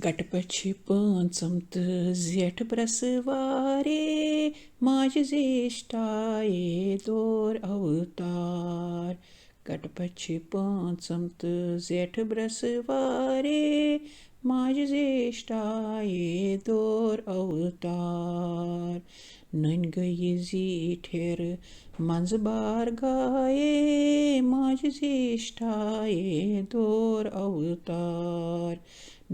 गटपछी पٲنٛژم تہٕ زیٹھ برٛسوارے ماجہِ زیشٹایے دور اوتار گٹپچھی پٲنٛژم تہٕ زیٹھ برٛسوارے ماجہِ زیشٹایے دور اوتار نٔنۍ گٔیہِ زیٖٹھِر منٛزٕ بار گایے ماجہِ زیشٹایے دور اوتار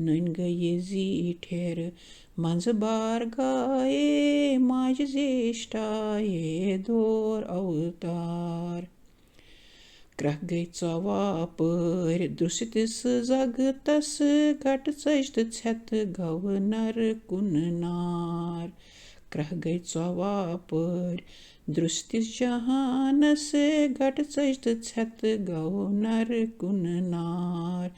نٔنۍ گٔیہِ زیٖٹھِر منٛزٕ بار گایے ماجہِ زیشٹایے دور اوتار کرٛکھ گٔے ژۄواپٔرۍ درٛوٚسِتِس زگتس گٹہٕ ژٔج تہٕ ژھٮ۪تہٕ گوٚو نرٕ کُن نار کرٛکھ گٔے ژۄواپٔرۍ درٛوٚسِتِس جہانس گٹہٕ ژٔج تہٕ ژھٮ۪تہٕ گوٚو نرٕ کُن نار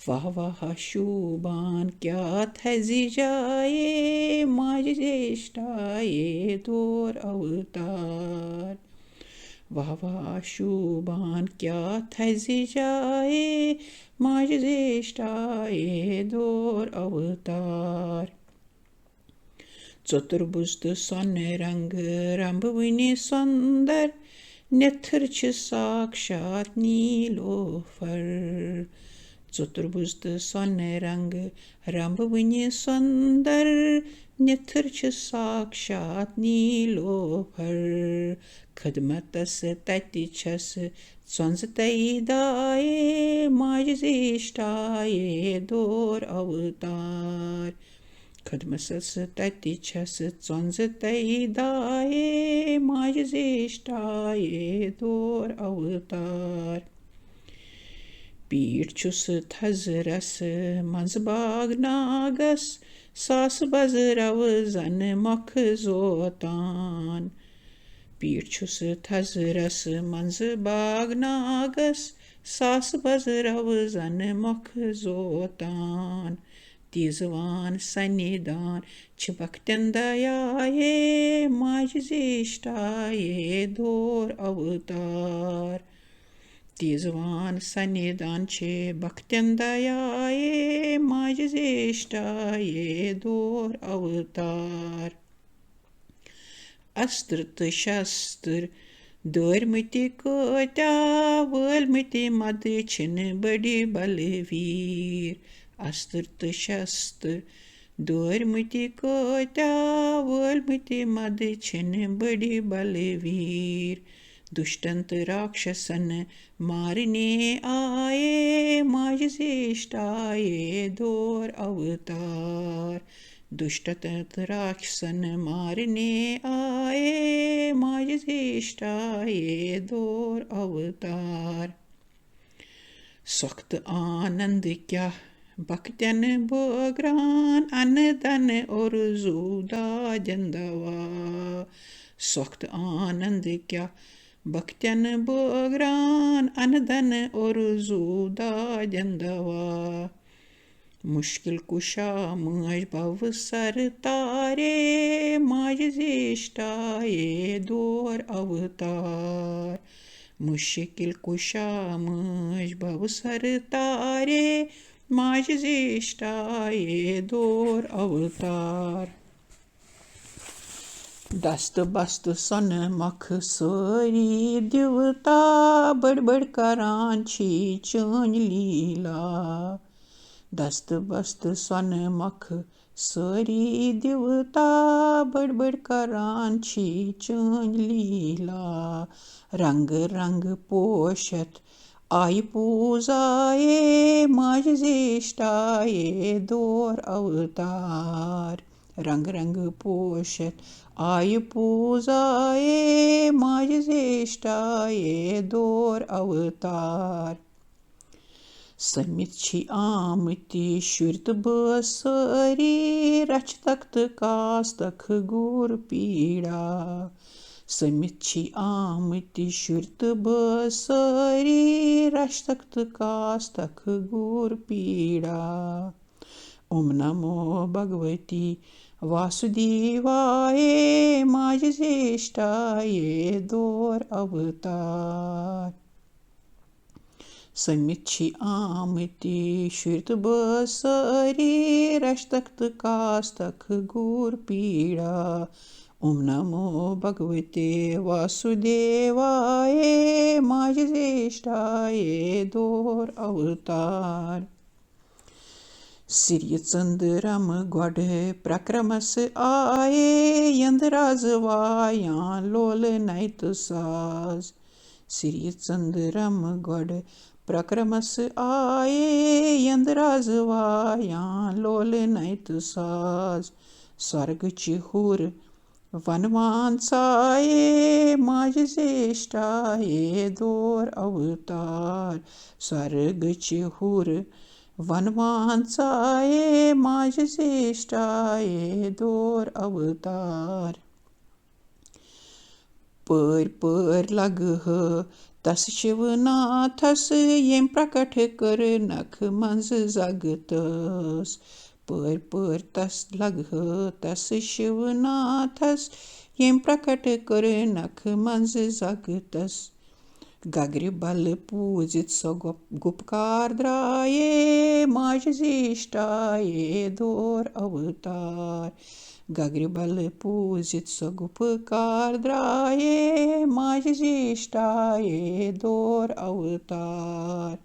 واہ واہ شوٗبان کیٛاہ تھزِ جایے ماجہِ زیشٹایے دور اوتار واہ واہ شوٗبان کیٛاہ تھزِ جایے ماجہِ زیشٹایے دور اوتار ژوٚتُربُز تہٕ سۄنہٕ رنٛگہٕ رنٛبہٕ سۄنٛدر نٮ۪تھٕر چھِ ساکشات نیٖلوفر ژوٚتُربُز تہٕ سۄنہٕ رنٛگہٕ رنٛبہٕ سۄنٛدر نٮ۪تھٕر چھِ ساکشات نیٖلوفر خدمتس تتہِ چھس ژۄنٛزٕ تَیہِ دایے ماجہِ زیشٹایے دور اوتار خدمتس تتہِ چھس ژۄنٛزٕ تَیہِ دایے ماجہِ زیشٹایے دور اوتار پیٖٹھ چھُس تھزرس منٛزٕ باغ ناگس ساسہٕ بزرو زن مۄکھٕ زوتان پیٖٹھ چھُس تھزرس منٛزٕ باغ ناگس ساسہٕ بزرو زن مۄکھٕ زوتان تیٖزوان سنہِ دان چھِ بختن دیایے ماجہِ زیشٹایے دور اوتار تیٖزوان سنہِ دان چھِ بختن دیایے ماجہِ زیشٹایے دور اوتار استر تہٕ شستر دٲرمٕتہِ کۭتیاہ وٲلمٕتہِ مدٕ چھِنہٕ بٔڑِ بلویٖر استر تہٕ شستر دٲرمٕتہِ کۭتیاہ وٲلمٕتہِ مدٕ چھِنہٕ بٔڑِ بلویٖر دُشٹن تہٕ راکشسن مارنہِ آیے ماجہِ زیشٹایے دور اوتار دُشٹن تہٕ راکشسن مارنہِ آیے ماجہِ زیشٹایے دور اوتار سۄکھتہٕ آننٛد کیٛاہ بختن بٲگران انہٕ دنہٕ اورزوٗ دادٮ۪ن دوا سۄکھتہٕ آننٛد کیٛاہ بختن بٲگران انہٕ دنہٕ اورزوٗ دادٮ۪ن دوا مُشکِل کُشا مٲج بوسر تارے ماجہِ زیشٹایے دور اوتار مُشکِل کُشا مٲج بوسر تارے ماجہِ زیشٹایے دور اوتار دستہٕ بستہٕ سۄنہٕ مۄکھٕ سٲری دِوتا بٔڑ بٔڑ کران چھی چٲنۍ لیٖلا دستہٕ بستہٕ سۄنہٕ مۄکھٕ سٲری دِوتا بٔڑ بٔڑ کران چھی چٲنۍ لیٖلا رنٛگہٕ رنٛگہٕ پوشت آیہِ پوٗزایے ماجہِ زیشٹایے دور اوتار رنٛگہٕ رنٛگہٕ پوشت آیہِ پوٗزایے ماجہِ زیشٹایے دور اوتار سٔمِتھ چھی آمٕتۍ شُرۍ تہٕ بٲژ سٲری رچھِ تختہٕ کاستکھ گوٗر پیٖڑا سٔمِتھ چھی آمٕتۍ شُرۍ تہٕ بٲژ سٲری رچھِ تختہٕ کاستکھ گوٗر پیٖڑا نمو بھگوتی واسُدیوایے ماجہِ زیشٹایے دور اوتار سٔمِتھ چھِ آمٕتۍ شُرۍ تہٕ بٲژ سٲری رشتکھ تہٕ کاستکھ گوٗر پیٖڑا نمو بھگوتے واسُدیوایے ماجہِ زیشٹایے دور اوتار سِریہِ ژٔنٛدرم گۄڈٕ پرٛکرمس آیے یندٕ رازٕ وایان لولہٕ نَیہِ تہٕ ساز سِریہِ ژٔنٛدرم گۄڈٕ پرٛکرمس آیے یندٕ رازٕ وایان لولہٕ نَیہِ تہٕ ساز سۄرگہٕ چہِ ہُر ونوان ژایے ماجہِ زیشٹایے دور اوتار سۄرگہٕ چہِ ہُر ونوان ژایے ماجہِ زیشٹایے دور اوتار پٲرۍ پٲرۍ لگہٕ تس شِوناتھس ییٚمۍ پرکٹ کٔرنکھ منٛزٕ زگہٕ تس پٲرۍ پٲرۍ تس لگہٕ تس شِوناتھس ییٚمۍ پرکٹ کٔرنکھ منٛزٕ زگہٕ تس گگرِ بلہٕ پوٗزِتھ سۄ گُپکار درٛایے ماجہِ زیشٹایے دور اوتار گگرِ بلہٕ پوٗزِتھ سۄ گُپکار درٛایے ماجہِ زیشٹایے دور اوتار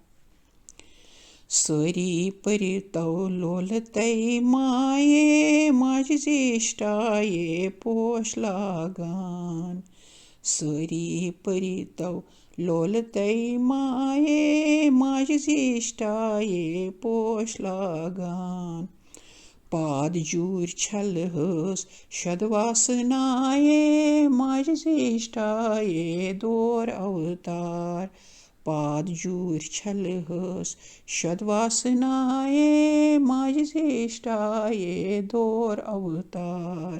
سٲری پٔرۍتو لولہٕ تے مایے ماجہِ زیشٹایے پوش لاگان سٲری پٔرۍتو لولہٕ تے مایے ماجہِ زیشٹایے پوش لاگان پاد جوٗرۍ چھلہٕس شدواسنایے ماجہِ زیشٹایے دور اوتار پاد جوٗرۍ چھلہٕس شدواسنایے ماجہِ زیشٹایے دور اوتار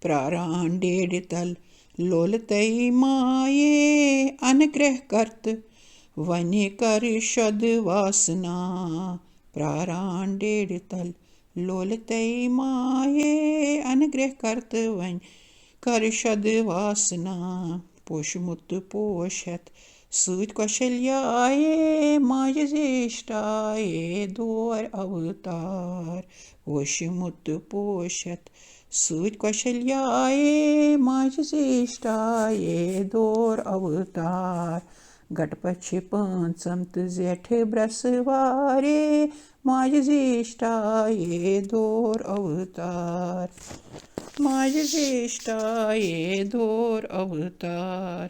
پرٛاران ڈیڈِ تل لولہٕ تے مایے انہٕ گرٛہ کرتہٕ وَنہِ کر شدواسنا پرٛاران ڈیڈِ تل لولہٕ تے مایے انہٕ گرٛہ کرتہٕ وَنہِ کر شدواسنا پوشمُت تہٕ پوش ہٮ۪تھ سۭتۍ کۄشلیایے ماجہِ زیشٹایے دور اوتار پوشمُت تہٕ پوش ہٮ۪تھ سۭتۍ کۄشلیایے ماجہِ زیشٹایے دور اوتار گٹہٕ پچھِ پٲنٛژم تہٕ زیٹھٕ برٛسوارے ماجہِ زیشٹایے دور اوتار ماجہِ زیشٹایے دور اوتار